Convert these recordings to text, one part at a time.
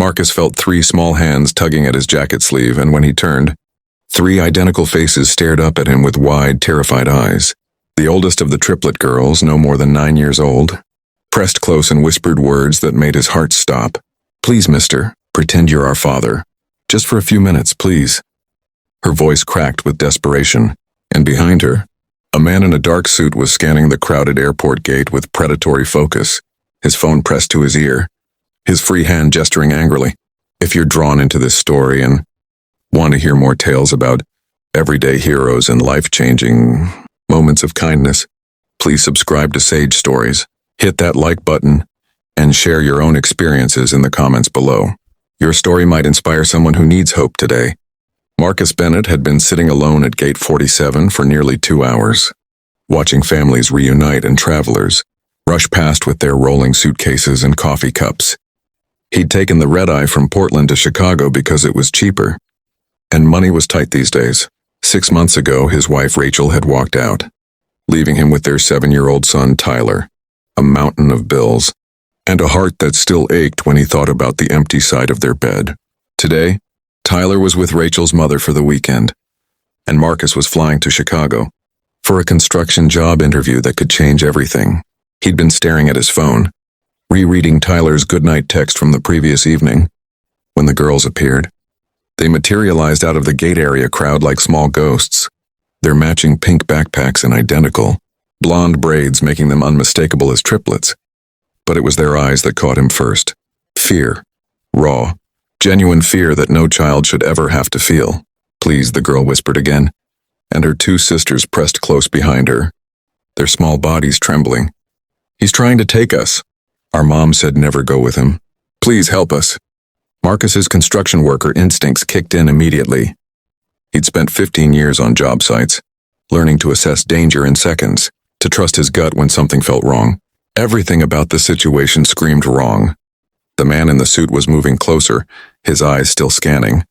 Marcus felt 3 small hands tugging at his jacket sleeve, and when he turned, 3 identical faces stared up at him with wide, terrified eyes. The oldest of the Triplet girls, no more than 9 years old, pressed close and whispered words that made his heart stop. "Please, mister, pretend you're our father. Just for a few minutes, please." Her voice cracked with desperation, and behind her, a man in a dark suit was scanning the crowded airport gate with predatory focus, his phone pressed to his ear, his free hand gesturing angrily. If you're drawn into this story and want to hear more tales about everyday heroes and life-changing moments of kindness, please subscribe to Sage Stories, hit that like button, and share your own experiences in the comments below. Your story might inspire someone who needs hope today. Marcus Bennett had been sitting alone at Gate 47 for nearly 2 hours, watching families reunite and travelers rush past with their rolling suitcases and coffee cups. He'd taken the red-eye from Portland to Chicago because it was cheaper, and money was tight these days. 6 months ago, his wife Rachel had walked out, leaving him with their 7-year-old son Tyler, a mountain of bills, and a heart that still ached when he thought about the empty side of their bed. Today, Tyler was with Rachel's mother for the weekend, and Marcus was flying to Chicago for a construction job interview that could change everything. He'd been staring at his phone, rereading Tyler's goodnight text from the previous evening, when the girls appeared. They materialized out of the gate area crowd like small ghosts, their matching pink backpacks and identical, blonde braids making them unmistakable as triplets. But it was their eyes that caught him first. Fear. Raw. Genuine fear that no child should ever have to feel. "Please," the girl whispered again, and her 2 sisters pressed close behind her, their small bodies trembling. "He's trying to take us. Our mom said never go with him. Please help us." Marcus's construction worker instincts kicked in immediately. He'd spent 15 years on job sites, learning to assess danger in seconds, to trust his gut when something felt wrong. Everything about the situation screamed wrong. The man in the suit was moving closer, his eyes still scanning,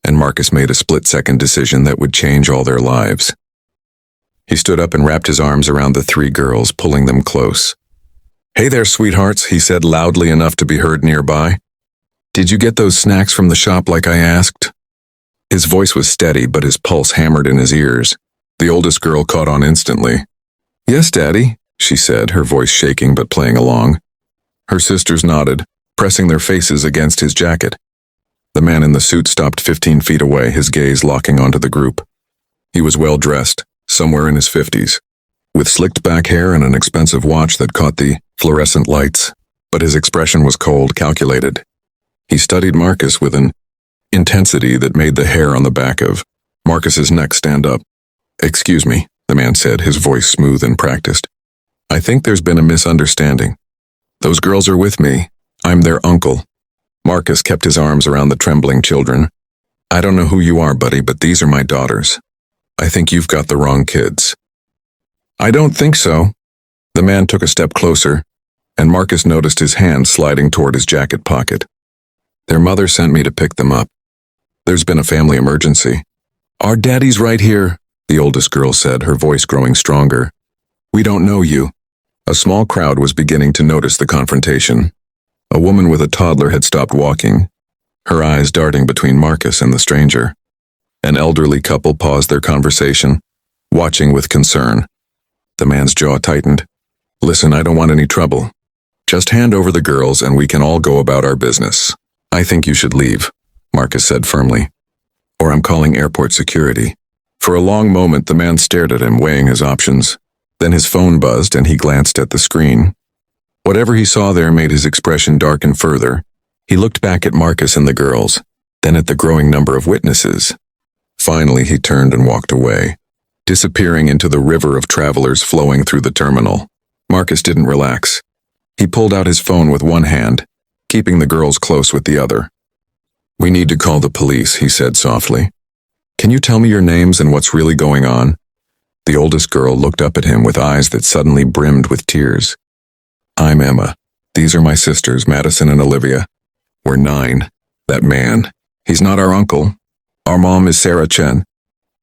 and Marcus made a split-second decision that would change all their lives. He stood up and wrapped his arms around the 3 girls, pulling them close. "Hey there, sweethearts," he said loudly enough to be heard nearby. "Did you get those snacks from the shop like I asked?" His voice was steady, but his pulse hammered in his ears. The oldest girl caught on instantly. "Yes, Daddy," she said, her voice shaking but playing along. Her sisters nodded, pressing their faces against his jacket. The man in the suit stopped 15 feet away, his gaze locking onto the group. He was well-dressed, somewhere in his 50s, with slicked back hair and an expensive watch that caught the fluorescent lights, but his expression was cold, calculated. He studied Marcus with an intensity that made the hair on the back of Marcus's neck stand up. "Excuse me," the man said, his voice smooth and practiced. "I think there's been a misunderstanding. Those girls are with me. I'm their uncle." Marcus kept his arms around the trembling children. "I don't know who you are, buddy, but these are my daughters. I think you've got the wrong kids." "I don't think so." The man took a step closer, and Marcus noticed his hand sliding toward his jacket pocket. "Their mother sent me to pick them up. There's been a family emergency." "Our daddy's right here," the oldest girl said, her voice growing stronger. "We don't know you." A small crowd was beginning to notice the confrontation. A woman with a toddler had stopped walking, her eyes darting between Marcus and the stranger. An elderly couple paused their conversation, watching with concern. The man's jaw tightened. "Listen, I don't want any trouble. Just hand over the girls and we can all go about our business. I think you should leave," Marcus said firmly. "Or I'm calling airport security." For a long moment, the man stared at him, weighing his options. Then his phone buzzed and he glanced at the screen. Whatever he saw there made his expression darken further. He looked back at Marcus and the girls, then at the growing number of witnesses. Finally, he turned and walked away, disappearing into the river of travelers flowing through the terminal. Marcus didn't relax. He pulled out his phone with one hand, keeping the girls close with the other. "We need to call the police," he said softly. "Can you tell me your names and what's really going on?" The oldest girl looked up at him with eyes that suddenly brimmed with tears. "I'm Emma. These are my sisters, Madison and Olivia. We're 9. That man, he's not our uncle. Our mom is Sarah Chen,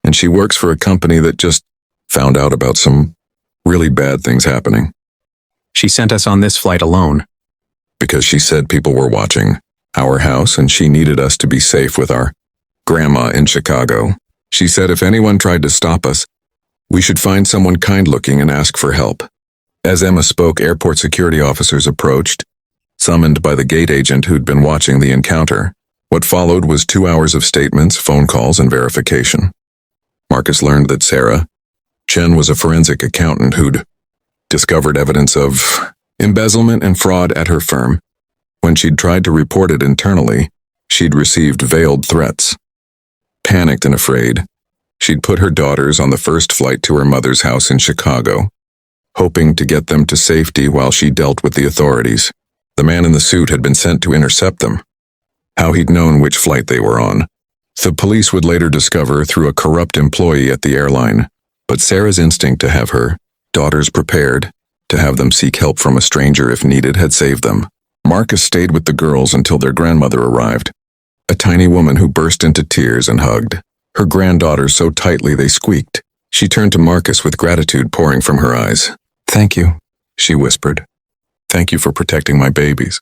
and she works for a company that just found out about some really bad things happening." "She sent us on this flight alone." "Because she said people were watching. our house, and she needed us to be safe with our grandma in Chicago. She said if anyone tried to stop us, we should find someone kind-looking and ask for help. As Emma spoke, airport security officers approached, summoned by the gate agent who'd been watching the encounter. What followed was 2 hours of statements, phone calls, and verification. Marcus learned that Sarah Chen was a forensic accountant who'd discovered evidence of embezzlement and fraud at her firm. When she'd tried to report it internally, she'd received veiled threats. Panicked and afraid, she'd put her daughters on the first flight to her mother's house in Chicago, hoping to get them to safety while she dealt with the authorities. The man in the suit had been sent to intercept them. How he'd known which flight they were on, the police would later discover through a corrupt employee at the airline. But Sarah's instinct to have her daughters prepared, to have them seek help from a stranger if needed, had saved them. Marcus stayed with the girls until their grandmother arrived, a tiny woman who burst into tears and hugged her granddaughters so tightly they squeaked. She turned to Marcus with gratitude pouring from her eyes. "Thank you," she whispered. "Thank you for protecting my babies."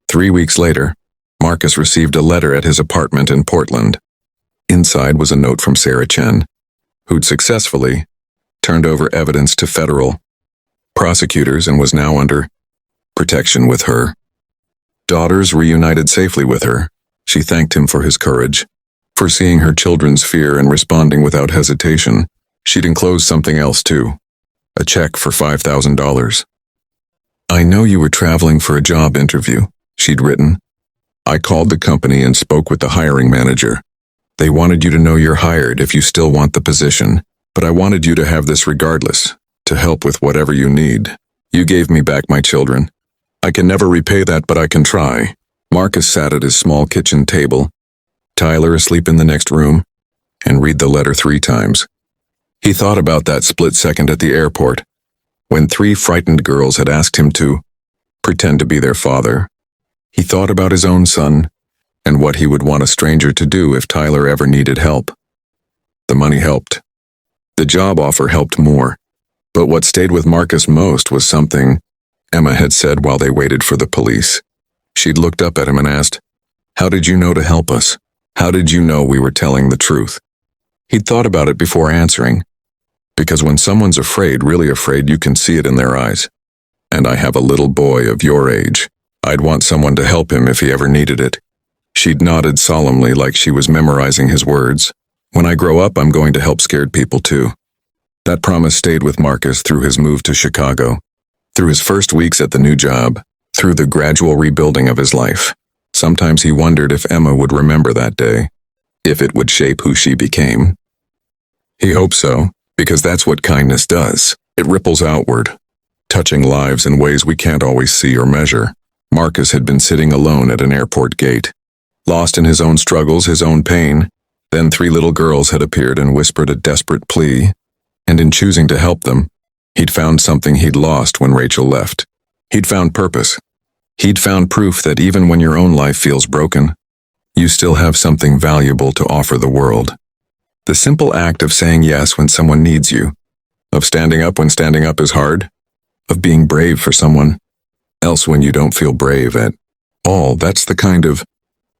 3 weeks later, Marcus received a letter at his apartment in Portland. Inside was a note from Sarah Chen, who'd successfully turned over evidence to federal prosecutors and was now under protection with her daughters reunited safely with her. She thanked him for his courage, for seeing her children's fear and responding without hesitation. She'd enclosed something else too, a check for $5,000. "I know you were traveling for a job interview," she'd written. "I called the company and spoke with the hiring manager. They wanted you to know you're hired if you still want the position, but I wanted you to have this regardless, to help with whatever you need. You gave me back my children. I can never repay that, but I can try." Marcus sat at his small kitchen table, Tyler asleep in the next room, and read the letter 3 times. He thought about that split second at the airport, when 3 frightened girls had asked him to pretend to be their father. He thought about his own son, and what he would want a stranger to do if Tyler ever needed help. The money helped. The job offer helped more. But what stayed with Marcus most was something Emma had said while they waited for the police. She'd looked up at him and asked, "How did you know to help us? How did you know we were telling the truth?" He'd thought about it before answering, because when someone's afraid, really afraid, you can see it in their eyes. "And I have a little boy of your age. I'd want someone to help him if he ever needed it." She'd nodded solemnly like she was memorizing his words. "When I grow up, I'm going to help scared people too." That promise stayed with Marcus through his move to Chicago, through his first weeks at the new job, through the gradual rebuilding of his life. Sometimes he wondered if Emma would remember that day, if it would shape who she became. He hoped so, because that's what kindness does. It ripples outward, touching lives in ways we can't always see or measure. Marcus had been sitting alone at an airport gate, lost in his own struggles, his own pain. Then 3 little girls had appeared and whispered a desperate plea, and in choosing to help them, he'd found something he'd lost when Rachel left. He'd found purpose. He'd found proof that even when your own life feels broken, you still have something valuable to offer the world. The simple act of saying yes when someone needs you, of standing up when standing up is hard, of being brave for someone else when you don't feel brave at all, that's the kind of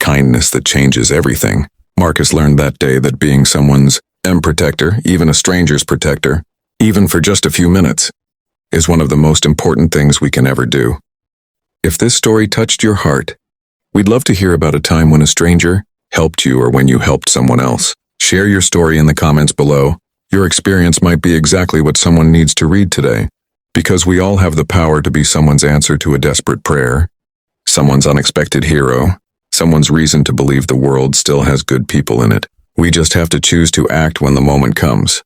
kindness that changes everything. Marcus learned that day that being someone's protector, even a stranger's protector, even for just a few minutes, is one of the most important things we can ever do. If this story touched your heart, we'd love to hear about a time when a stranger helped you or when you helped someone else. Share your story in the comments below. Your experience might be exactly what someone needs to read today, because we all have the power to be someone's answer to a desperate prayer, someone's unexpected hero, someone's reason to believe the world still has good people in it. We just have to choose to act when the moment comes.